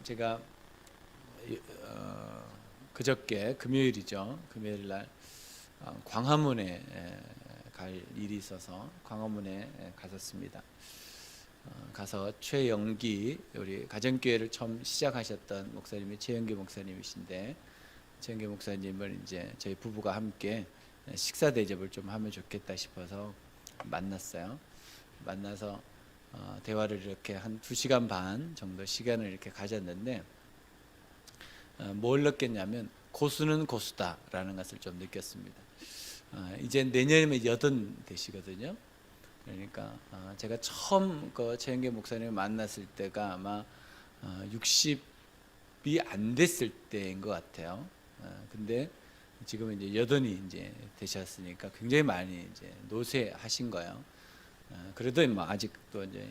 제가 그저께 금요일이죠. 금요일 날 광화문에 갈 일이 있어서 광화문에 갔었습니다. 가서 최영기, 우리 가정교회를 처음 시작하셨던 목사님이 최영기 목사님이신데, 최영기 목사님을 이제 저희 부부가 함께 식사 대접을 좀 하면 좋겠다 싶어서 만났어요. 만나서 대화를 이렇게 한 2시간 반 정도 시간을 이렇게 가졌는데, 뭘 느꼈냐면 고수는 고수다라는 것을 좀 느꼈습니다. 이제 내년이면 80 되시거든요. 그러니까 제가 처음 그 최영기 목사님을 만났을 때가 아마 60이 안 됐을 때인 것 같아요. 근데 지금은 이제 80이 이제 되셨으니까 굉장히 많이 이제 노쇠하신 거예요. 그래도 뭐 아직도 이제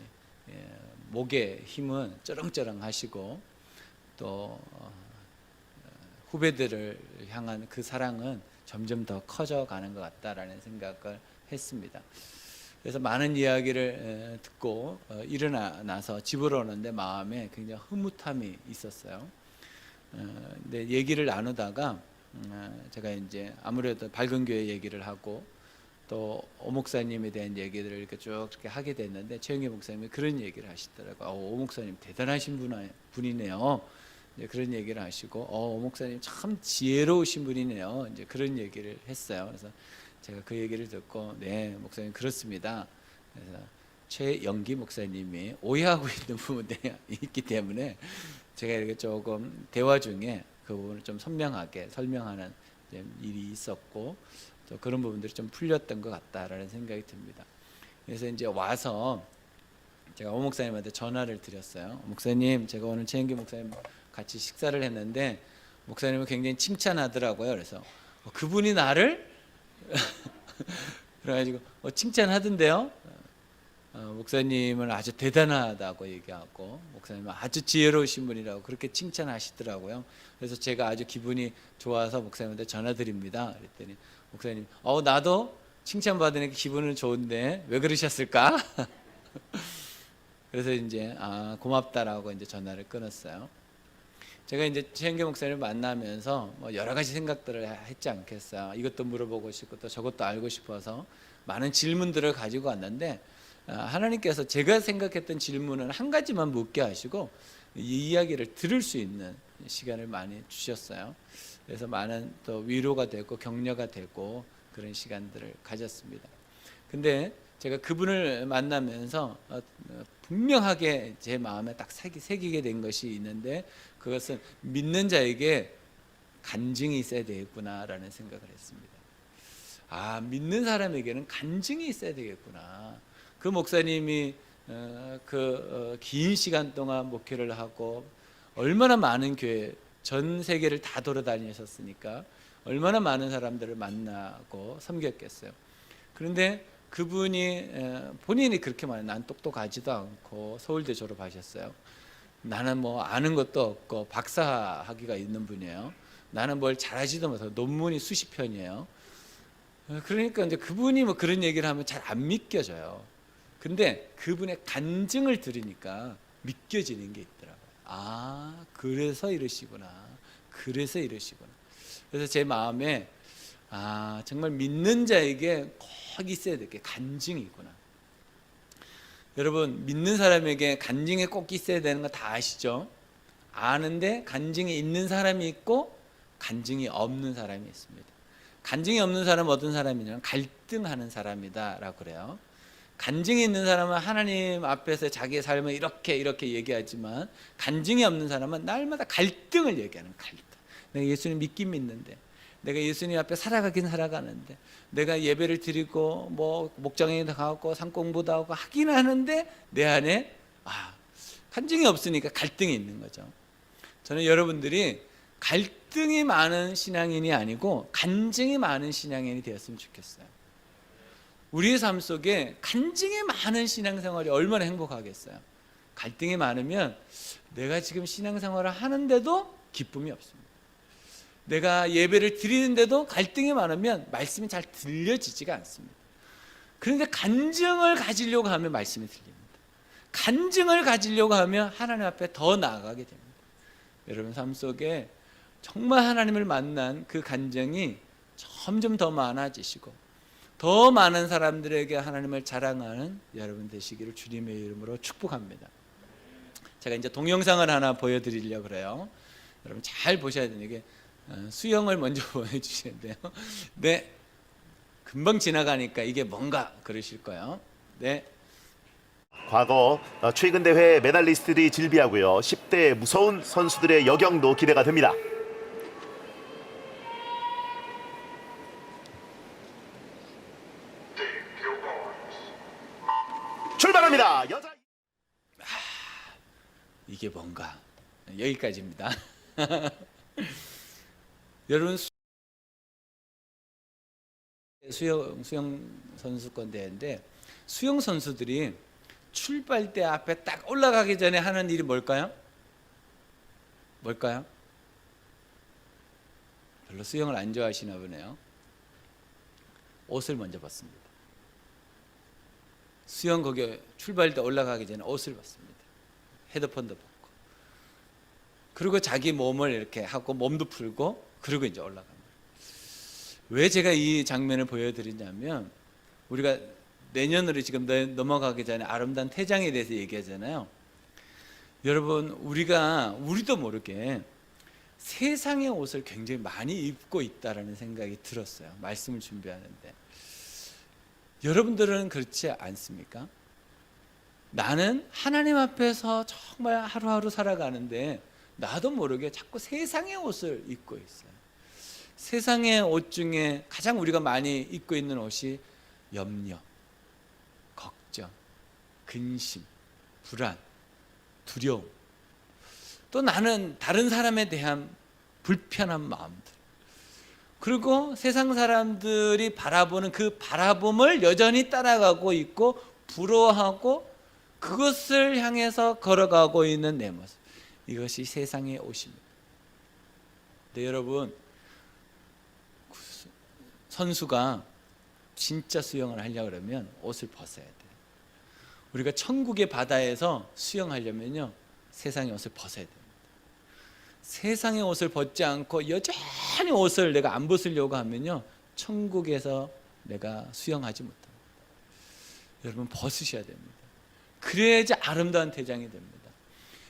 목의 힘은 쩌렁쩌렁하시고, 또 후배들을 향한 그 사랑은 점점 더 커져가는 것 같다라는 생각을 했습니다. 그래서 많은 이야기를 듣고 일어나서 집으로 오는데 마음에 굉장히 흐뭇함이 있었어요. 근데 얘기를 나누다가 제가 이제 아무래도 밝은 교회 얘기를 하고 또 오 목사님에 대한 얘기들을 이렇게 쭉 이렇게 하게 됐는데, 최영기 목사님이 그런 얘기를 하시더라고요. 오 목사님 대단하신 분이네요. 이제 그런 얘기를 하시고, 오 목사님 참 지혜로우신 분이네요. 이제 그런 얘기를 했어요. 그래서 제가 그 얘기를 듣고, 네 목사님 그렇습니다. 그래서 최영기 목사님이 오해하고 있는 부분들이 있기 때문에 제가 이렇게 조금 대화 중에 그 부분을 좀 선명하게 설명하는 일이 있었고, 또 그런 부분들이 좀 풀렸던 것 같다라는 생각이 듭니다. 그래서 이제 와서 제가 오 목사님한테 전화를 드렸어요. 목사님, 제가 오늘 최영기 목사님 같이 식사를 했는데 목사님은 굉장히 칭찬하더라고요. 그래서 그분이 나를 그래가지고 칭찬하던데요. 목사님은 아주 대단하다고 얘기하고, 목사님은 아주 지혜로우신 분이라고 그렇게 칭찬하시더라고요. 그래서 제가 아주 기분이 좋아서 목사님한테 전화드립니다. 그랬더니 목사님, 나도 칭찬받으니까 기분은 좋은데 왜 그러셨을까? 그래서 이제 고맙다라고 이제 전화를 끊었어요. 제가 이제 최영기 목사님을 만나면서 뭐 여러 가지 생각들을 했지 않겠어요. 이것도 물어보고 싶고 또 저것도 알고 싶어서 많은 질문들을 가지고 왔는데, 하나님께서 제가 생각했던 질문은 한 가지만 묻게 하시고 이 이야기를 들을 수 있는 시간을 많이 주셨어요. 그래서 많은 또 위로가 되고 격려가 되고 그런 시간들을 가졌습니다. 근데 제가 그분을 만나면서 분명하게 제 마음에 딱 새기게 된 것이 있는데, 그것은 믿는 자에게 간증이 있어야 되겠구나라는 생각을 했습니다. 믿는 사람에게는 간증이 있어야 되겠구나. 그 목사님이 긴 시간 동안 목회를 하고 얼마나 많은 교회 전 세계를 다 돌아다니셨으니까 얼마나 많은 사람들을 만나고 섬겼겠어요. 그런데 그분이 본인이 그렇게 말해요. 난 똑똑하지도 않고 서울대 졸업하셨어요. 나는 뭐 아는 것도 없고 박사 학위가 있는 분이에요. 나는 뭘 잘하지도 못하고 논문이 수십 편이에요. 그러니까 이제 그분이 뭐 그런 얘기를 하면 잘 안 믿겨져요. 근데 그분의 간증을 들으니까 믿겨지는 게 있더라고요. 그래서 이러시구나. 그래서 이러시구나. 그래서 제 마음에 정말 믿는 자에게 꼭 있어야 될 게 간증이구나. 여러분, 믿는 사람에게 간증이 꼭 있어야 되는 거 다 아시죠? 아는데 간증이 있는 사람이 있고 간증이 없는 사람이 있습니다. 간증이 없는 사람은 어떤 사람이냐면 갈등하는 사람이다 라고 그래요. 간증이 있는 사람은 하나님 앞에서 자기의 삶을 이렇게 얘기하지만, 간증이 없는 사람은 날마다 갈등을 얘기하는 갈등. 내가 예수님 믿긴 믿는데, 내가 예수님 앞에 살아가긴 살아가는데, 내가 예배를 드리고 뭐 목장에도 가고 산공부도 하고 하긴 하는데 내 안에 간증이 없으니까 갈등이 있는 거죠. 저는 여러분들이 갈등이 많은 신앙인이 아니고 간증이 많은 신앙인이 되었으면 좋겠어요. 우리의 삶 속에 간증이 많은 신앙생활이 얼마나 행복하겠어요. 갈등이 많으면 내가 지금 신앙생활을 하는데도 기쁨이 없습니다. 내가 예배를 드리는데도 갈등이 많으면 말씀이 잘 들려지지가 않습니다. 그런데 간증을 가지려고 하면 말씀이 들립니다. 간증을 가지려고 하면 하나님 앞에 더 나아가게 됩니다. 여러분 삶 속에 정말 하나님을 만난 그 간증이 점점 더 많아지시고 더 많은 사람들에게 하나님을 자랑하는 여러분 되시기를 주님의 이름으로 축복합니다. 제가 이제 동영상을 하나 보여드리려고 그래요. 여러분 잘 보셔야 돼요. 이게 수영을 먼저 보여주셔야 돼요. 네, 금방 지나가니까 이게 뭔가 그러실 거예요. 네. 과거 최근 대회 메달리스트들이 질비하고요. 10대 무서운 선수들의 여경도 기대가 됩니다. 출발합니다. 여자 이게 뭔가 여기까지입니다. 여러분 수영 선수권 대회인데 수영 선수들이 출발대 앞에 딱 올라가기 전에 하는 일이 뭘까요? 별로 수영을 안 좋아하시나 보네요. 옷을 먼저 벗습니다. 수영 거기 출발대 올라가기 전에 옷을 벗습니다. 헤드폰도 벗고 그리고 자기 몸을 이렇게 하고 몸도 풀고 그리고 이제 올라갑니다. 왜 제가 이 장면을 보여드리냐면 우리가 내년으로 지금 넘어가기 전에 아름다운 태장에 대해서 얘기하잖아요. 여러분 우리도 모르게 세상의 옷을 굉장히 많이 입고 있다라는 생각이 들었어요. 말씀을 준비하는데 여러분들은 그렇지 않습니까? 나는 하나님 앞에서 정말 하루하루 살아가는데 나도 모르게 자꾸 세상의 옷을 입고 있어요. 세상의 옷 중에 가장 우리가 많이 입고 있는 옷이 염려, 걱정, 근심, 불안, 두려움, 또 나는 다른 사람에 대한 불편한 마음들, 그리고 세상 사람들이 바라보는 그 바라봄을 여전히 따라가고 있고 부러워하고 그것을 향해서 걸어가고 있는 내 모습, 이것이 세상의 옷입니다. 근데 여러분 선수가 진짜 수영을 하려고 그러면 옷을 벗어야 돼요. 우리가 천국의 바다에서 수영하려면요 세상의 옷을 벗어야 됩니다. 세상의 옷을 벗지 않고 여전히 옷을 내가 안 벗으려고 하면요 천국에서 내가 수영하지 못합니다. 여러분 벗으셔야 됩니다. 그래야지 아름다운 태장이 됩니다.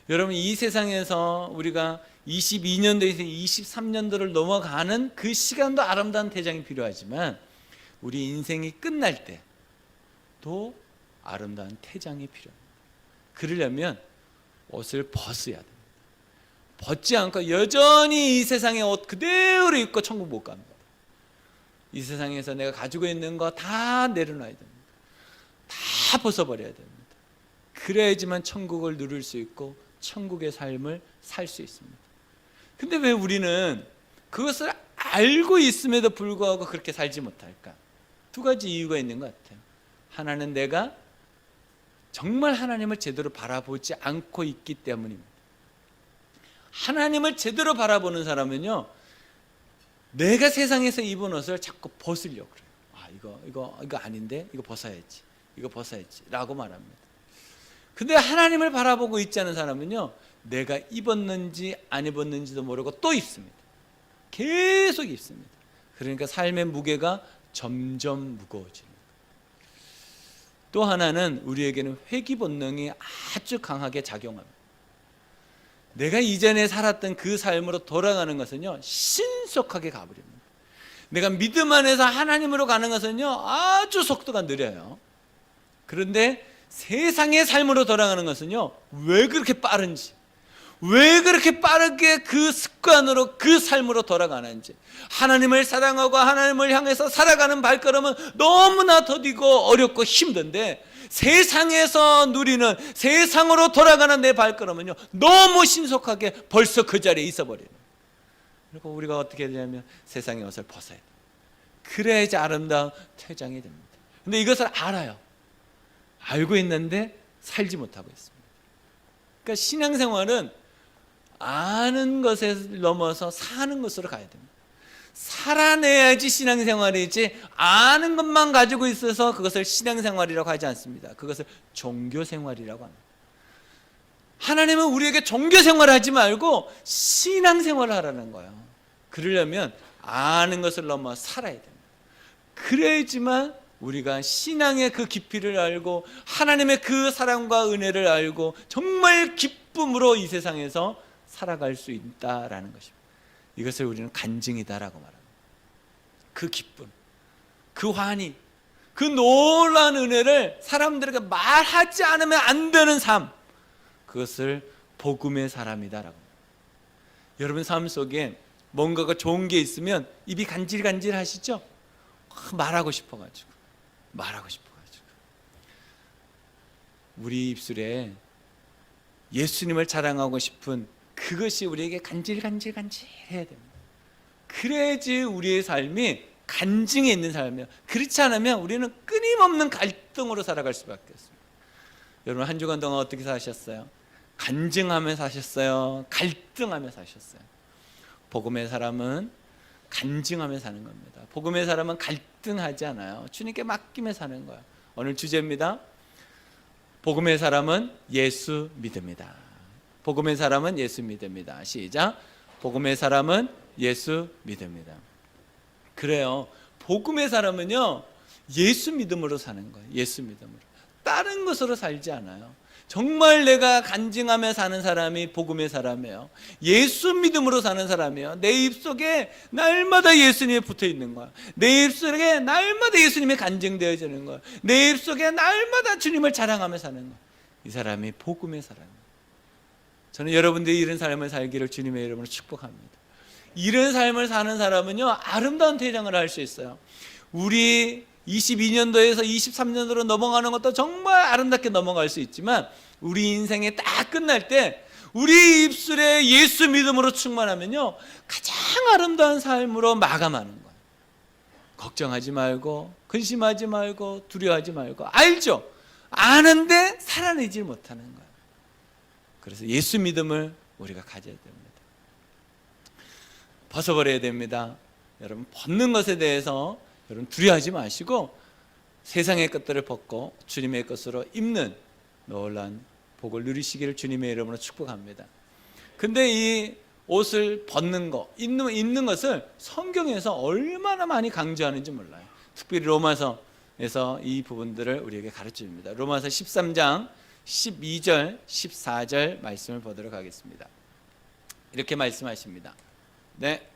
여러분 이 세상에서 우리가 22년도에서 23년도를 넘어가는 그 시간도 아름다운 태장이 필요하지만 우리 인생이 끝날 때도 아름다운 태장이 필요합니다. 그러려면 옷을 벗어야 됩니다. 벗지 않고 여전히 이 세상의 옷 그대로 입고 천국 못 갑니다. 이 세상에서 내가 가지고 있는 거 다 내려놔야 됩니다. 다 벗어버려야 됩니다. 그래야지만 천국을 누릴 수 있고 천국의 삶을 살 수 있습니다. 근데 왜 우리는 그것을 알고 있음에도 불구하고 그렇게 살지 못할까? 두 가지 이유가 있는 것 같아요. 하나는 내가 정말 하나님을 제대로 바라보지 않고 있기 때문입니다. 하나님을 제대로 바라보는 사람은요 내가 세상에서 입은 옷을 자꾸 벗으려고 그래요. 이거 아닌데 이거 벗어야지 라고 말합니다. 근데 하나님을 바라보고 있지 않은 사람은요 내가 입었는지 안 입었는지도 모르고 또 입습니다. 계속 입습니다. 그러니까 삶의 무게가 점점 무거워집니다. 또 하나는 우리에게는 회귀 본능이 아주 강하게 작용합니다. 내가 이전에 살았던 그 삶으로 돌아가는 것은요 신속하게 가버립니다. 내가 믿음 안에서 하나님으로 가는 것은요 아주 속도가 느려요. 그런데 세상의 삶으로 돌아가는 것은요 왜 그렇게 빠른지, 왜 그렇게 빠르게 그 습관으로 그 삶으로 돌아가는지, 하나님을 사랑하고 하나님을 향해서 살아가는 발걸음은 너무나 더디고 어렵고 힘든데 세상에서 누리는 세상으로 돌아가는 내 발걸음은요 너무 신속하게 벌써 그 자리에 있어버려요. 그리고 우리가 어떻게 되냐면 세상의 옷을 벗어야 돼요. 그래야지 아름다운 퇴장이 됩니다. 근데 이것을 알아요. 알고 있는데 살지 못하고 있습니다. 그러니까 신앙생활은 아는 것에 넘어서 사는 것으로 가야 됩니다. 살아내야지 신앙생활이지 아는 것만 가지고 있어서 그것을 신앙생활이라고 하지 않습니다. 그것을 종교생활이라고 합니다. 하나님은 우리에게 종교 생활을 하지 말고 신앙 생활을 하라는 거예요. 그러려면 아는 것을 넘어 살아야 됩니다. 그래야지만 우리가 신앙의 그 깊이를 알고 하나님의 그 사랑과 은혜를 알고 정말 기쁨으로 이 세상에서 살아갈 수 있다라는 것입니다. 이것을 우리는 간증이다라고 말합니다. 그 기쁨, 그 환희, 그 놀라운 은혜를 사람들에게 말하지 않으면 안 되는 삶, 그것을 복음의 사람이다라고. 여러분 삶 속에 뭔가가 좋은 게 있으면 입이 간질간질 하시죠? 말하고 싶어가지고 우리 입술에 예수님을 자랑하고 싶은 그것이 우리에게 간질간질 해야 됩니다. 그래야지 우리의 삶이 간증에 있는 삶이에요. 그렇지 않으면 우리는 끊임없는 갈등으로 살아갈 수밖에 없습니다. 여러분 한 주간 동안 어떻게 사셨어요? 간증하며 사셨어요? 갈등하며 사셨어요? 복음의 사람은 간증하며 사는 겁니다. 복음의 사람은 갈등하지 않아요. 주님께 맡기며 사는 거예요. 오늘 주제입니다. 복음의 사람은 예수 믿습니다. 복음의 사람은 예수 믿습니다. 시작. 복음의 사람은 예수 믿습니다. 그래요. 복음의 사람은요, 예수 믿음으로 사는 거예요. 예수 믿음으로. 다른 것으로 살지 않아요. 정말 내가 간증하며 사는 사람이 복음의 사람이에요. 예수 믿음으로 사는 사람이에요. 내 입속에 날마다 예수님이 붙어 있는 거야. 내 입속에 날마다 예수님이 간증되어지는 거야. 내 입속에 날마다 주님을 자랑하며 사는 거야. 이 사람이 복음의 사람이에요. 저는 여러분들이 이런 삶을 살기를 주님의 이름으로 축복합니다. 이런 삶을 사는 사람은요, 아름다운 퇴장을 할 수 있어요. 우리 22년도에서 23년도로 넘어가는 것도 정말 아름답게 넘어갈 수 있지만 우리 인생이 딱 끝날 때 우리 입술에 예수 믿음으로 충만하면요, 가장 아름다운 삶으로 마감하는 거예요. 걱정하지 말고 근심하지 말고 두려워하지 말고, 알죠? 아는데 살아내지 못하는 거예요. 그래서 예수 믿음을 우리가 가져야 됩니다. 벗어버려야 됩니다. 여러분 벗는 것에 대해서 여러분 두려워하지 마시고 세상의 것들을 벗고 주님의 것으로 입는 놀라운 복을 누리시기를 주님의 이름으로 축복합니다. 근데 이 옷을 벗는 거, 입는 것을 성경에서 얼마나 많이 강조하는지 몰라요. 특별히 로마서에서 이 부분들을 우리에게 가르쳐줍니다. 로마서 13장 12절 14절 말씀을 보도록 하겠습니다. 이렇게 말씀하십니다. 네,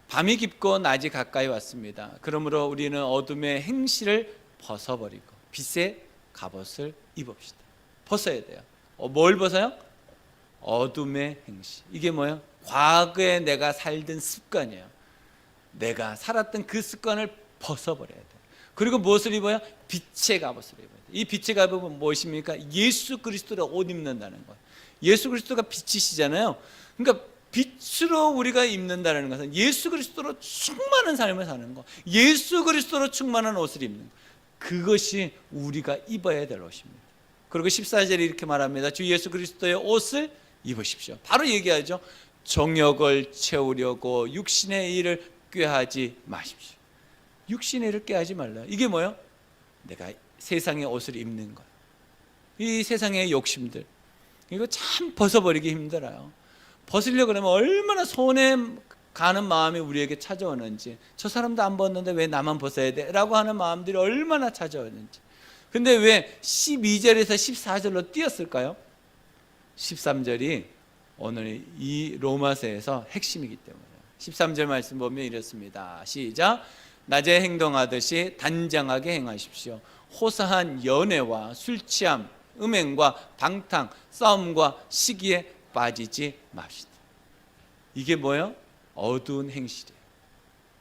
밤이 깊고 낮이 가까이 왔습니다. 그러므로 우리는 어둠의 행실을 벗어버리고 빛의 갑옷을 입읍시다. 벗어야 돼요. 뭘 벗어요? 어둠의 행실. 이게 뭐예요? 과거에 내가 살던 습관이에요. 내가 살았던 그 습관을 벗어버려야 돼요. 그리고 무엇을 입어요? 빛의 갑옷을 입어야 돼요. 이 빛의 갑옷은 무엇입니까? 예수 그리스도를 옷 입는다는 거예요. 예수 그리스도가 빛이시잖아요. 그러니까 빛으로 우리가 입는다는 것은 예수 그리스도로 충만한 삶을 사는 거, 예수 그리스도로 충만한 옷을 입는 거, 그것이 우리가 입어야 될 옷입니다. 그리고 14절에 이렇게 말합니다. 주 예수 그리스도의 옷을 입으십시오. 바로 얘기하죠. 정욕을 채우려고 육신의 일을 꾀하지 마십시오. 육신의 일을 꾀하지 말라요. 이게 뭐예요? 내가 세상의 옷을 입는 거예요. 이 세상의 욕심들, 이거 참 벗어버리기 힘들어요. 벗으려고 그러면 얼마나 손에 가는 마음이 우리에게 찾아오는지, 저 사람도 안 벗는데 왜 나만 벗어야 돼? 라고 하는 마음들이 얼마나 찾아오는지. 근데 왜 12절에서 14절로 띄었을까요? 13절이 오늘 이 로마서에서 핵심이기 때문에. 13절 말씀 보면 이렇습니다. 시작. 낮에 행동하듯이 단정하게 행하십시오. 호사한 연애와 술 취함, 음행과 방탕, 싸움과 시기에 빠지지 맙시다. 이게 뭐예요? 어두운 행실이에요.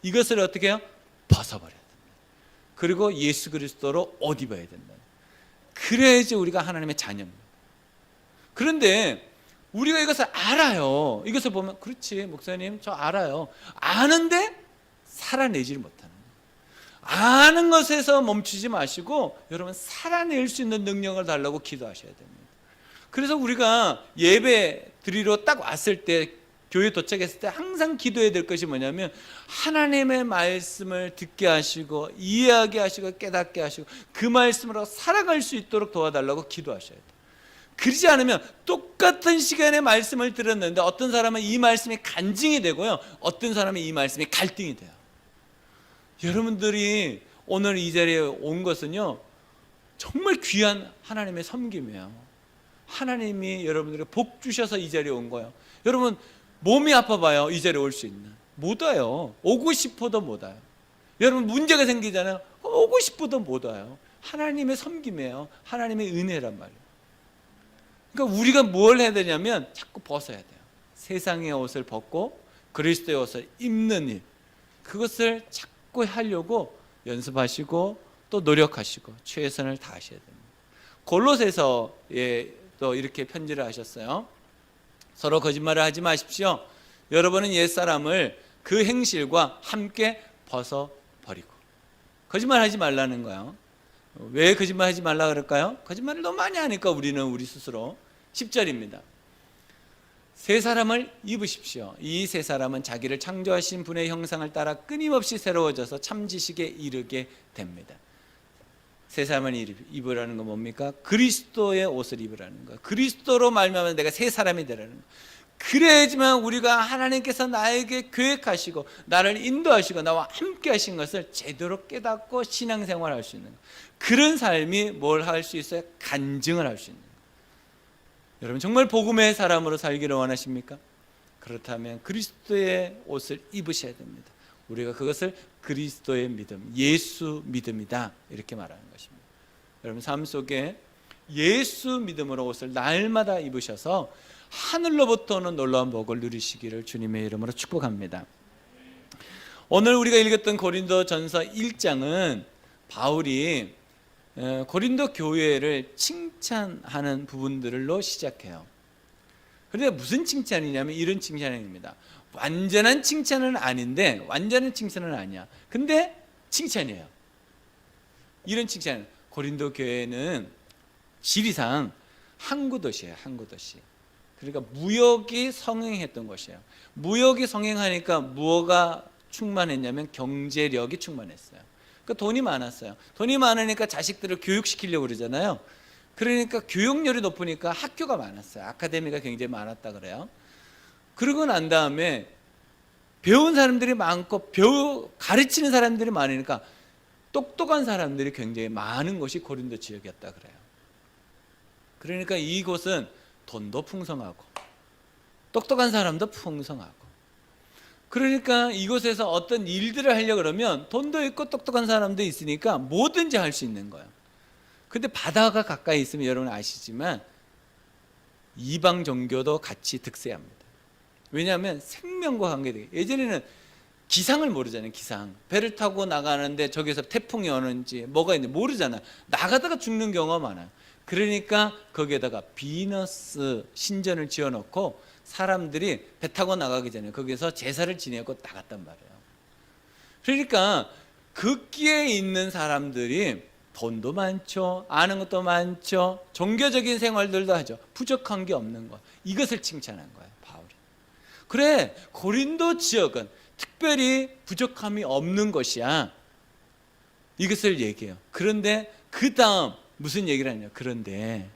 이것을 어떻게 해요? 벗어버려야 됩니다. 그리고 예수 그리스도로 옷 입어야 된다. 그래야지 우리가 하나님의 자녀입니다. 그런데 우리가 이것을 알아요. 이것을 보면 그렇지 목사님 저 알아요. 아는데 살아내지를 못하는 거예요. 아는 것에서 멈추지 마시고 여러분 살아낼 수 있는 능력을 달라고 기도하셔야 됩니다. 그래서 우리가 예배 드리러 딱 왔을 때, 교회 도착했을 때 항상 기도해야 될 것이 뭐냐면 하나님의 말씀을 듣게 하시고 이해하게 하시고 깨닫게 하시고 그 말씀으로 살아갈 수 있도록 도와달라고 기도하셔야 돼요. 그러지 않으면 똑같은 시간에 말씀을 들었는데 어떤 사람은 이 말씀이 간증이 되고요, 어떤 사람은 이 말씀이 갈등이 돼요. 여러분들이 오늘 이 자리에 온 것은요, 정말 귀한 하나님의 섬김이에요. 하나님이 여러분들에게 복 주셔서 이 자리에 온 거예요. 여러분 몸이 아파봐요, 이 자리에 올 수 있나? 못 와요. 오고 싶어도 못 와요. 여러분 문제가 생기잖아요. 오고 싶어도 못 와요. 하나님의 섬김이에요. 하나님의 은혜란 말이에요. 그러니까 우리가 뭘 해야 되냐면 자꾸 벗어야 돼요. 세상의 옷을 벗고 그리스도의 옷을 입는 일, 그것을 자꾸 하려고 연습하시고 또 노력하시고 최선을 다하셔야 됩니다. 골로새서에 또 이렇게 편지를 하셨어요. 서로 거짓말을 하지 마십시오. 여러분은 옛사람을 그 행실과 함께 벗어버리고. 거짓말하지 말라는 거예요. 왜 거짓말하지 말라 그럴까요? 거짓말을 너무 많이 하니까 우리는 우리 스스로. 10절입니다. 새 사람을 입으십시오. 이 새 사람은 자기를 창조하신 분의 형상을 따라 끊임없이 새로워져서 참 지식에 이르게 됩니다. 새 사람을 입으라는 건 뭡니까? 그리스도의 옷을 입으라는 거예요. 그리스도로 말미암아 내가 새 사람이 되라는 거예요. 그래야지만 우리가 하나님께서 나에게 계획하시고 나를 인도하시고 나와 함께 하신 것을 제대로 깨닫고 신앙생활을 할 수 있는 거예요. 그런 삶이 뭘 할 수 있어요? 간증을 할 수 있는 거예요. 여러분 정말 복음의 사람으로 살기를 원하십니까? 그렇다면 그리스도의 옷을 입으셔야 됩니다. 우리가 그것을 그리스도의 믿음, 예수 믿음이다 이렇게 말하는 것입니다. 여러분 삶 속에 예수 믿음으로 옷을 날마다 입으셔서 하늘로부터 오는 놀라운 복을 누리시기를 주님의 이름으로 축복합니다. 오늘 우리가 읽었던 고린도전서 1장은 바울이 고린도 교회를 칭찬하는 부분들로 시작해요. 그런데 무슨 칭찬이냐면 이런 칭찬입니다. 완전한 칭찬은 아닌데, 완전한 칭찬은 아니야. 근데 칭찬이에요. 이런 칭찬. 고린도 교회는 지리상 항구 도시예요. 항구 도시. 그러니까 무역이 성행했던 곳이에요. 무역이 성행하니까 무엇가 충만했냐면 경제력이 충만했어요. 그러니까 돈이 많았어요. 돈이 많으니까 자식들을 교육시키려고 그러잖아요. 그러니까 교육열이 높으니까 학교가 많았어요. 아카데미가 굉장히 많았다 그래요. 그러고 난 다음에 배운 사람들이 많고 가르치는 사람들이 많으니까 똑똑한 사람들이 굉장히 많은 곳이 고린도 지역이었다 그래요. 그러니까 이곳은 돈도 풍성하고 똑똑한 사람도 풍성하고, 그러니까 이곳에서 어떤 일들을 하려고 그러면 돈도 있고 똑똑한 사람도 있으니까 뭐든지 할 수 있는 거예요. 근데 바다가 가까이 있으면 여러분 아시지만 이방 종교도 같이 득세합니다. 왜냐하면 생명과 관계되게, 예전에는 기상을 모르잖아요. 기상, 배를 타고 나가는데 저기서 태풍이 오는지 뭐가 있는지 모르잖아요. 나가다가 죽는 경우가 많아요. 그러니까 거기에다가 비너스 신전을 지어놓고 사람들이 배 타고 나가기 전에 거기서 제사를 지내고 나갔단 말이에요. 그러니까 극기에 있는 사람들이 돈도 많죠, 아는 것도 많죠, 종교적인 생활들도 하죠. 부족한 게 없는 거, 이것을 칭찬한 거예요 바울이. 그래, 고린도 지역은 특별히 부족함이 없는 것이야, 이것을 얘기해요. 그런데 그 다음 무슨 얘기를 하냐. 그런데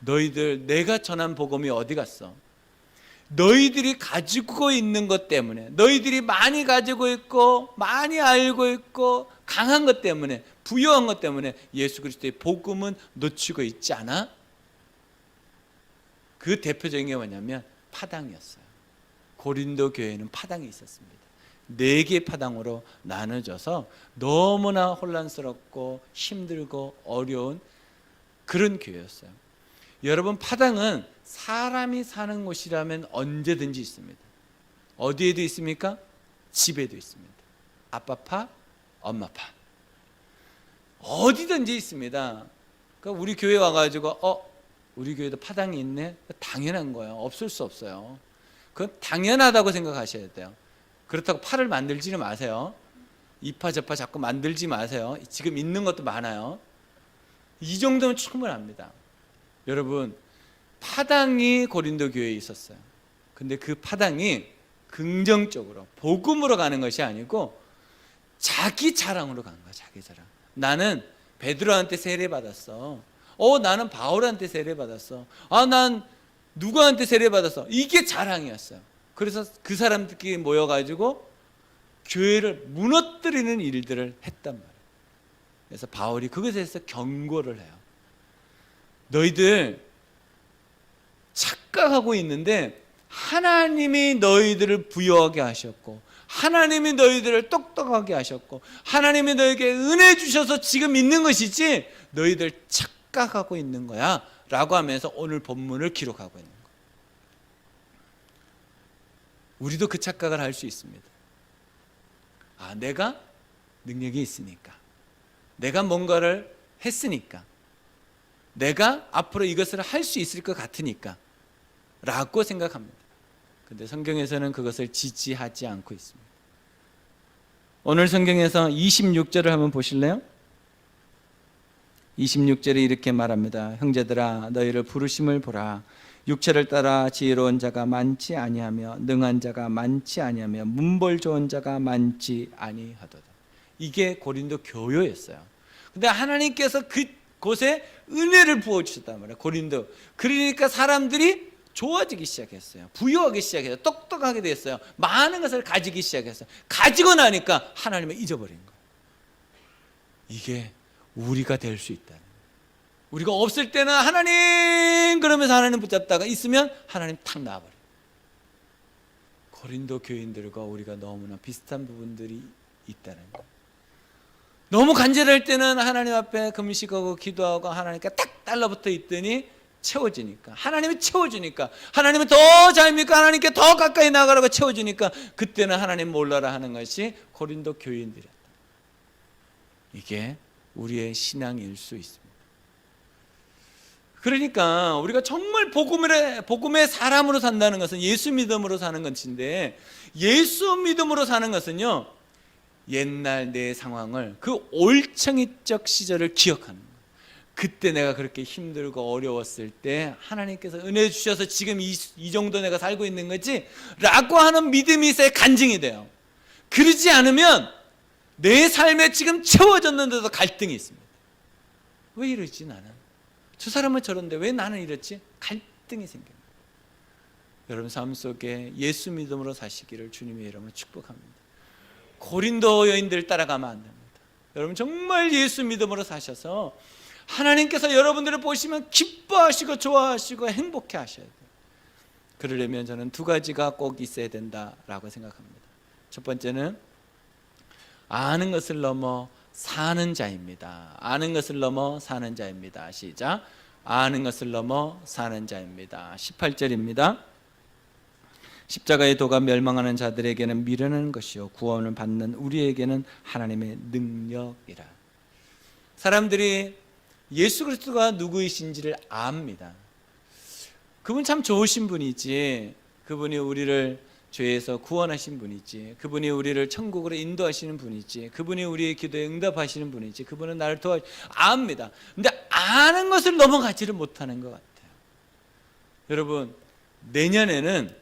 너희들, 내가 전한 복음이 어디 갔어? 너희들이 가지고 있는 것 때문에, 너희들이 많이 가지고 있고 많이 알고 있고 강한 것 때문에, 부유한 것 때문에 예수 그리스도의 복음은 놓치고 있지 않아? 그 대표적인 게 뭐냐면 파당이었어요. 고린도 교회에는 파당이 있었습니다. 4개의 파당으로 나눠져서 너무나 혼란스럽고 힘들고 어려운 그런 교회였어요. 여러분, 파당은 사람이 사는 곳이라면 언제든지 있습니다. 어디에도 있습니까? 집에도 있습니다. 아빠 파, 엄마 파, 어디든지 있습니다. 그러니까 우리 교회 와가지고 우리 교회도 파당이 있네? 당연한 거예요. 없을 수 없어요. 그건 당연하다고 생각하셔야 돼요. 그렇다고 파를 만들지는 마세요. 이파 저파 자꾸 만들지 마세요. 지금 있는 것도 많아요. 이 정도면 충분합니다. 여러분, 파당이 고린도 교회에 있었어요. 근데 그 파당이 긍정적으로 복음으로 가는 것이 아니고 자기 자랑으로 간 거야. 자기 자랑. 나는 베드로한테 세례 받았어. 나는 바울한테 세례받았어. 난 누구한테 세례받았어. 이게 자랑이었어요. 그래서 그 사람들끼리 모여가지고 교회를 무너뜨리는 일들을 했단 말이에요. 그래서 바울이 그것에 대해서 경고를 해요. 너희들 착각하고 있는데 하나님이 너희들을 부유하게 하셨고, 하나님이 너희들을 똑똑하게 하셨고, 하나님이 너에게 은혜 주셔서 지금 있는 것이지 너희들 착각하고 있는 거야 라고 하면서 오늘 본문을 기록하고 있는 거예요. 우리도 그 착각을 할 수 있습니다. 내가 능력이 있으니까, 내가 뭔가를 했으니까, 내가 앞으로 이것을 할 수 있을 것 같으니까 라고 생각합니다. 그런데 성경에서는 그것을 지지하지 않고 있습니다. 오늘 성경에서 26절을 한번 보실래요? 26절에 이렇게 말합니다. 형제들아 너희를 부르심을 보라. 육체를 따라 지혜로운 자가 많지 아니하며 능한 자가 많지 아니하며 문벌 좋은 자가 많지 아니하도다. 이게 고린도 교회였어요. 근데 하나님께서 그곳에 은혜를 부어주셨단 말이에요. 고린도. 그러니까 사람들이 좋아지기 시작했어요. 부유하기 시작했어요. 똑똑하게 됐어요. 많은 것을 가지기 시작했어요. 가지고 나니까 하나님을 잊어버린 거예요. 이게 우리가 될 수 있다는 거예요. 우리가 없을 때는 하나님 그러면서 하나님 붙잡다가 있으면 하나님 탁 나와버려요. 고린도 교인들과 우리가 너무나 비슷한 부분들이 있다는 거예요. 너무 간절할 때는 하나님 앞에 금식하고 기도하고 하나님께 딱 달라붙어 있더니 채워지니까, 하나님이 채워주니까, 하나님은 더 잘입니까? 하나님께 더 가까이 나가라고 채워주니까 그때는 하나님 몰라라 하는 것이 고린도 교인들이었다. 이게 우리의 신앙일 수 있습니다. 그러니까 우리가 정말 복음의 사람으로 산다는 것은 예수 믿음으로 사는 것인데, 예수 믿음으로 사는 것은요, 옛날 내 상황을, 그 올챙이적 시절을 기억하는 거예요. 그때 내가 그렇게 힘들고 어려웠을 때 하나님께서 은혜 주셔서 지금 이 정도 내가 살고 있는 거지 라고 하는 믿음이 있어야 간증이 돼요. 그러지 않으면 내 삶에 지금 채워졌는데도 갈등이 있습니다. 왜 이러지 나는? 저 사람은 저런데 왜 나는 이렇지? 갈등이 생깁니다. 여러분 삶 속에 예수 믿음으로 사시기를 주님의 이름으로 축복합니다. 고린도 여인들 따라가면 안 됩니다. 여러분 정말 예수 믿음으로 사셔서 하나님께서 여러분들을 보시면 기뻐하시고 좋아하시고 행복해 하셔야 돼요. 그러려면 저는 두 가지가 꼭 있어야 된다라고 생각합니다. 첫 번째는 아는 것을 넘어 사는 자입니다. 아는 것을 넘어 사는 자입니다. 시작. 아는 것을 넘어 사는 자입니다. 18절입니다. 십자가의 도가 멸망하는 자들에게는 미련한 것이요 구원을 받는 우리에게는 하나님의 능력이라. 사람들이 예수 그리스도가 누구이신지를 압니다. 그분 참 좋으신 분이지, 그분이 우리를 죄에서 구원하신 분이지, 그분이 우리를 천국으로 인도하시는 분이지, 그분이 우리의 기도에 응답하시는 분이지, 그분은 나를 압니다. 근데 아는 것을 넘어가지를 못하는 것 같아요. 여러분 내년에는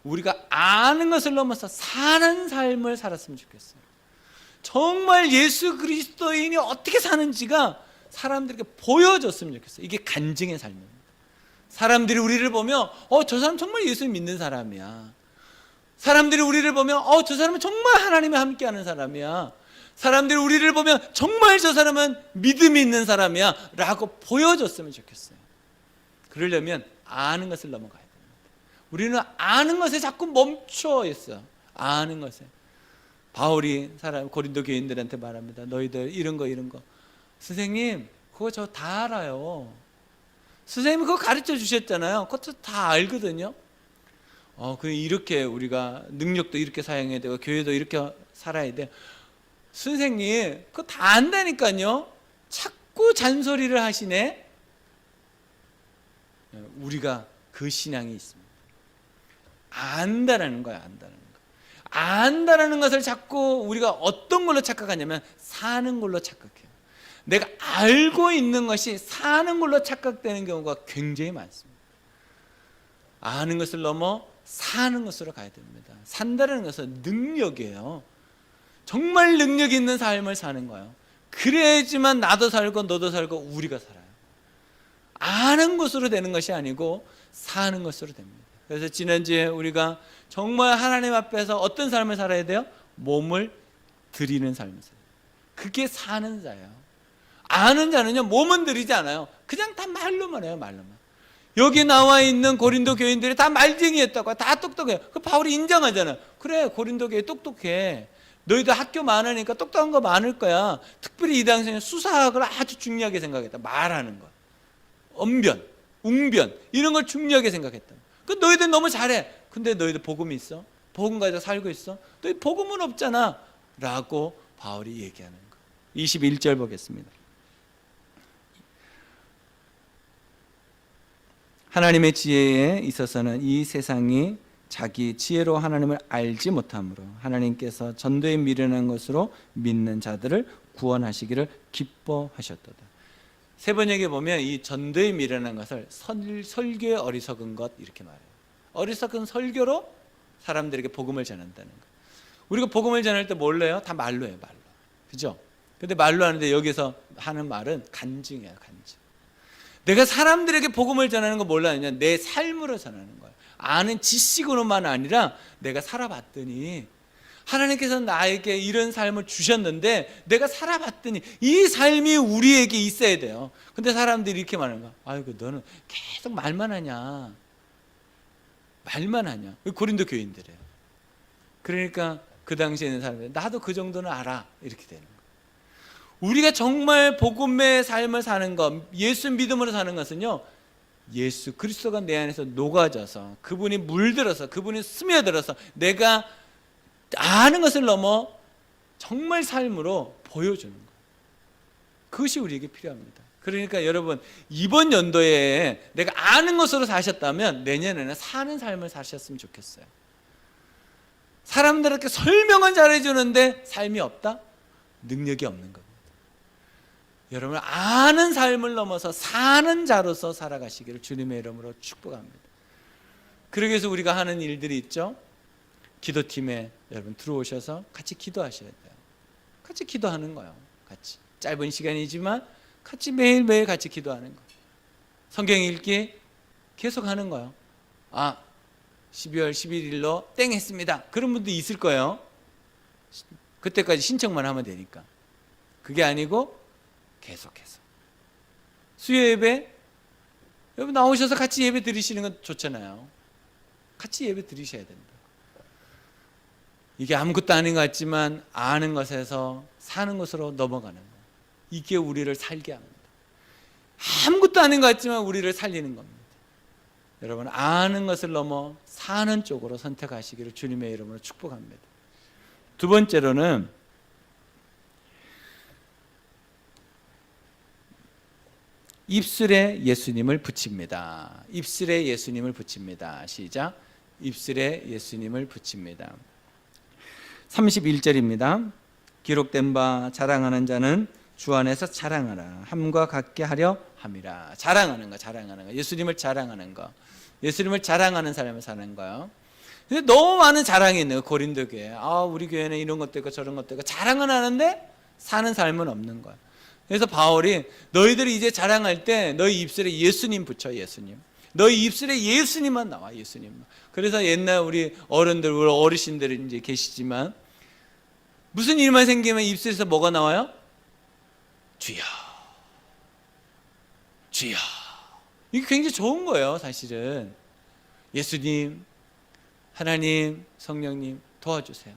우리가 아는 것을 넘어서 사는 삶을 살았으면 좋겠어요. 정말 예수 그리스도인이 어떻게 사는지가 사람들에게 보여줬으면 좋겠어요. 이게 간증의 삶입니다. 사람들이 우리를 보면 저 사람 정말 예수 믿는 사람이야. 사람들이 우리를 보면 저 사람은 정말 하나님과 함께하는 사람이야. 사람들이 우리를 보면 정말 저 사람은 믿음이 있는 사람이야 라고 보여줬으면 좋겠어요. 그러려면 아는 것을 넘어가야 됩니다. 우리는 아는 것에 자꾸 멈춰 있어요. 아는 것에. 바울이 고린도 교인들한테 말합니다. 너희들 이런 거 선생님 그거 저 다 알아요. 선생님이 그거 가르쳐 주셨잖아요. 그것도 다 알거든요. 이렇게 우리가 능력도 이렇게 사용해야 되고 교회도 이렇게 살아야 돼요. 선생님 그거 다 안다니까요. 자꾸 잔소리를 하시네. 우리가 그 신앙이 있습니다. 안다라는 거야. 안다라는 것을 자꾸 우리가 어떤 걸로 착각하냐면 사는 걸로 착각해요. 내가 알고 있는 것이 사는 걸로 착각되는 경우가 굉장히 많습니다. 아는 것을 넘어 사는 것으로 가야 됩니다. 산다는 것은 능력이에요. 정말 능력 있는 삶을 사는 거예요. 그래야지만 나도 살고 너도 살고 우리가 살아요. 아는 것으로 되는 것이 아니고 사는 것으로 됩니다. 그래서 지난주에 우리가 정말 하나님 앞에서 어떤 삶을 살아야 돼요? 몸을 드리는 삶을 살아요. 그게 사는 자예요. 아는 자는요, 몸은 드리지 않아요. 그냥 다 말로만 해요, 말로만. 여기 나와 있는 고린도 교인들이 다 말쟁이였다고, 다 똑똑해요. 그 바울이 인정하잖아요. 그래, 고린도 교회 똑똑해. 너희들 학교 많으니까 똑똑한 거 많을 거야. 특별히 이 당시에는 수사학을 아주 중요하게 생각했다. 말하는 거, 언변, 웅변 이런 걸 중요하게 생각했다. 그 너희들 너무 잘해. 근데 너희들 복음이 있어? 복음 가지고 살고 있어? 너희 복음은 없잖아 라고 바울이 얘기하는 거. 21절 보겠습니다. 하나님의 지혜에 있어서는 이 세상이 자기 지혜로 하나님을 알지 못하므로 하나님께서 전도에 미련한 것으로 믿는 자들을 구원하시기를 기뻐하셨도다. 세 번역에 보면 이 전도에 미련한 것을 설교의 어리석은 것 이렇게 말해요. 어리석은 설교로 사람들에게 복음을 전한다는 거. 우리가 복음을 전할 때 뭘로 해요? 다 말로 해요, 말로. 그죠? 근데 말로 하는데 여기서 하는 말은 간증이에요, 간증. 내가 사람들에게 복음을 전하는 거 뭘로 하느냐? 내 삶으로 전하는 거예요. 아는 지식으로만 아니라 내가 살아봤더니 하나님께서 나에게 이런 삶을 주셨는데 내가 살아봤더니 이 삶이 우리에게 있어야 돼요. 근데 사람들이 이렇게 말하는 거야. 아이고 너는 계속 말만 하냐. 말만 하냐. 고린도 교인들이에요. 그러니까 그 당시에 있는 사람들 나도 그 정도는 알아. 이렇게 되는 거예요. 우리가 정말 복음의 삶을 사는 것, 예수 믿음으로 사는 것은요, 예수 그리스도가 내 안에서 녹아져서 그분이 물들어서 그분이 스며들어서 내가 아는 것을 넘어 정말 삶으로 보여주는 거예요. 그것이 우리에게 필요합니다. 그러니까 여러분 이번 연도에 내가 아는 것으로 사셨다면 내년에는 사는 삶을 사셨으면 좋겠어요. 사람들에게 설명은 잘해주는데 삶이 없다? 능력이 없는 겁니다. 여러분 아는 삶을 넘어서 사는 자로서 살아가시기를 주님의 이름으로 축복합니다. 그러기 위해서 우리가 하는 일들이 있죠. 기도팀에 여러분 들어오셔서 같이 기도하셔야 돼요. 같이 기도하는 거예요. 같이 짧은 시간이지만 같이 매일매일 같이 기도하는 거예요. 성경 읽기 계속 하는 거예요. 12월 11일로 땡 했습니다. 그런 분도 있을 거예요. 그때까지 신청만 하면 되니까. 그게 아니고 계속해서 수요 예배 여러분 나오셔서 같이 예배 드리시는 건 좋잖아요. 같이 예배 드리셔야 된다. 이게 아무것도 아닌 것 같지만 아는 것에서 사는 것으로 넘어가는 거예요. 이게 우리를 살게 합니다. 아무것도 아닌 것 같지만 우리를 살리는 겁니다. 여러분 아는 것을 넘어 사는 쪽으로 선택하시기를 주님의 이름으로 축복합니다. 두 번째로는 입술에 예수님을 붙입니다. 입술에 예수님을 붙입니다. 시작. 입술에 예수님을 붙입니다. 31절입니다. 기록된 바 자랑하는 자는 주 안에서 자랑하라. 함과 같게 하려 함이라. 자랑하는 거, 자랑하는 거. 예수님을 자랑하는 거. 예수님을 자랑하는 삶을 사는 거예요. 근데 너무 많은 자랑이 있는 거예요. 고린도 교회. 우리 교회는 이런 것도 있고 저런 것도 있고 자랑은 하는데 사는 삶은 없는 거예요. 그래서 바울이 너희들이 이제 자랑할 때 너희 입술에 예수님 붙여. 예수님. 너희 입술에 예수님만 나와. 예수님만. 그래서 옛날 우리 어른들, 우리 어르신들이 이제 계시지만 무슨 일만 생기면 입술에서 뭐가 나와요? 주여, 주여. 이게 굉장히 좋은 거예요. 사실은 예수님, 하나님, 성령님 도와주세요.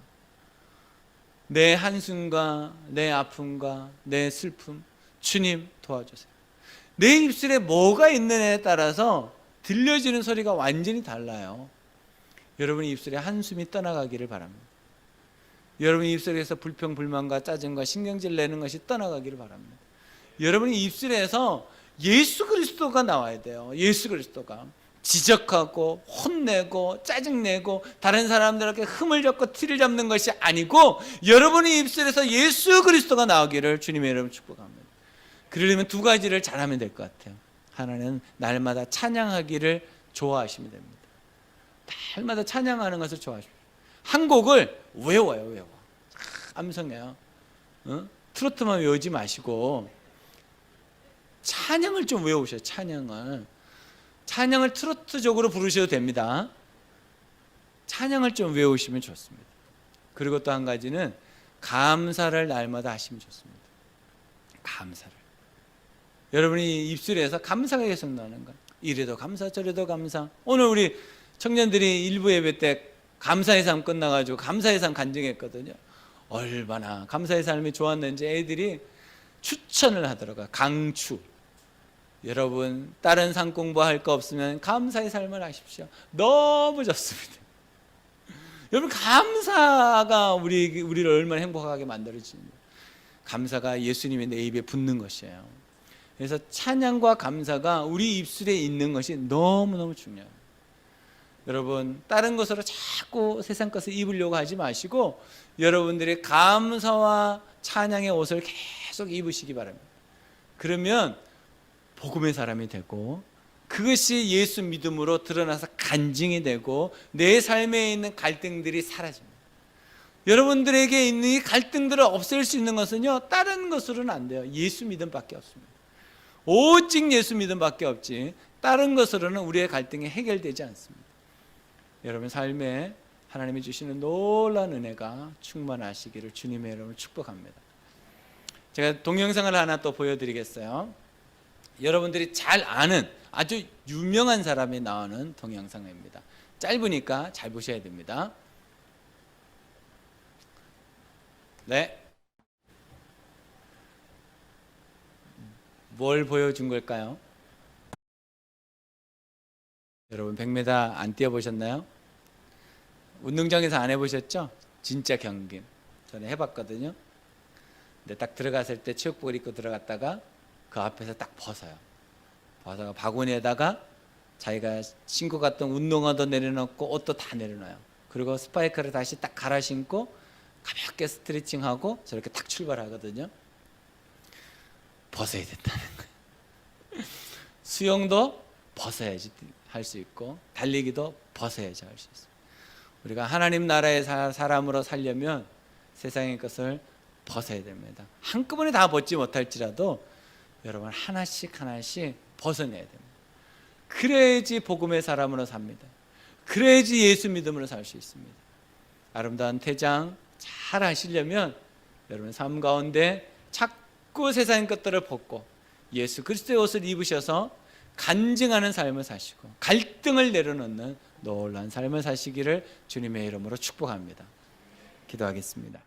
내 한숨과 내 아픔과 내 슬픔 주님 도와주세요. 내 입술에 뭐가 있느냐에 따라서 들려지는 소리가 완전히 달라요. 여러분의 입술에 한숨이 떠나가기를 바랍니다. 여러분의 입술에서 불평, 불만과 짜증과 신경질 내는 것이 떠나가기를 바랍니다. 여러분의 입술에서 예수 그리스도가 나와야 돼요. 예수 그리스도가 지적하고 혼내고 짜증내고 다른 사람들에게 흠을 잡고 티를 잡는 것이 아니고 여러분의 입술에서 예수 그리스도가 나오기를 주님의 이름으로 축복합니다. 그러려면 두 가지를 잘하면 될 것 같아요. 하나는 날마다 찬양하기를 좋아하시면 됩니다. 날마다 찬양하는 것을 좋아하십시오. 한 곡을 외워요. 암송해요. 트로트만 외우지 마시고 찬양을 좀 외우셔요. 찬양을 트로트적으로 부르셔도 됩니다. 찬양을 좀 외우시면 좋습니다. 그리고 또 한 가지는 감사를 날마다 하시면 좋습니다. 감사를. 여러분이 입술에서 감사가 계속 나오는 거예요. 이래도 감사 저래도 감사. 오늘 우리 청년들이 일부 예배 때 감사의 삶 끝나가지고 감사의 삶 간증했거든요. 얼마나 감사의 삶이 좋았는지 애들이 추천을 하더라고요. 강추. 여러분 다른 상 공부할 거 없으면 감사의 삶을 하십시오. 너무 좋습니다. 여러분 감사가 우리를 얼마나 행복하게 만들어집니다. 감사가 예수님의 내 입에 붙는 것이에요. 그래서 찬양과 감사가 우리 입술에 있는 것이 너무너무 중요해요. 여러분 다른 것으로 자꾸 세상 것을 입으려고 하지 마시고 여러분들이 감사와 찬양의 옷을 계속 입으시기 바랍니다. 그러면 복음의 사람이 되고 그것이 예수 믿음으로 드러나서 간증이 되고 내 삶에 있는 갈등들이 사라집니다. 여러분들에게 있는 이 갈등들을 없앨 수 있는 것은요 다른 것으로는 안 돼요. 예수 믿음밖에 없습니다. 오직 예수 믿음밖에 없지 다른 것으로는 우리의 갈등이 해결되지 않습니다. 여러분 삶에 하나님이 주시는 놀라운 은혜가 충만하시기를 주님의 이름으로 축복합니다. 제가 동영상을 하나 또 보여드리겠어요. 여러분들이 잘 아는 아주 유명한 사람이 나오는 동영상입니다. 짧으니까 잘 보셔야 됩니다. 네. 뭘 보여준 걸까요? 여러분 100m 안 뛰어보셨나요? 운동장에서 안 해보셨죠? 진짜 경기 저는 해봤거든요. 근데 딱 들어갔을 때 체육복을 입고 들어갔다가 그 앞에서 딱 벗어요. 벗어가 바구니에다가 자기가 신고 갔던 운동화도 내려놓고 옷도 다 내려놔요. 그리고 스파이크를 다시 딱 갈아 신고 가볍게 스트레칭하고 저렇게 딱 출발하거든요. 벗어야 된다는 거예요. 수영도 벗어야지 할 수 있고 달리기도 벗어야지 할 수 있어요. 우리가 하나님 나라의 사람으로 살려면 세상의 것을 벗어야 됩니다. 한꺼번에 다 벗지 못할지라도 여러분 하나씩 벗어내야 됩니다. 그래야지 복음의 사람으로 삽니다. 그래야지 예수 믿음으로 살 수 있습니다. 아름다운 태장 잘 하시려면 여러분 삶 가운데 자꾸 세상의 것들을 벗고 예수 그리스도의 옷을 입으셔서 간증하는 삶을 사시고 갈등을 내려놓는 놀라운 삶을 사시기를 주님의 이름으로 축복합니다. 기도하겠습니다.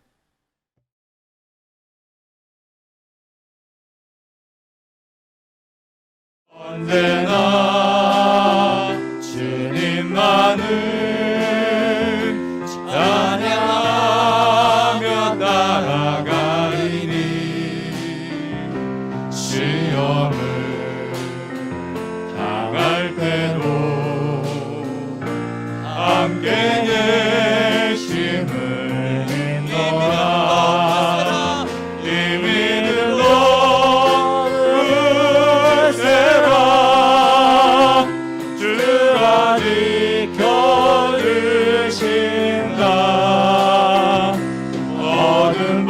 언제나 주님만을 찬양하며 따라가리니 시험을 당할 때도 함께 계심을 믿노라. 이미 주가 지켜주신다. 어둠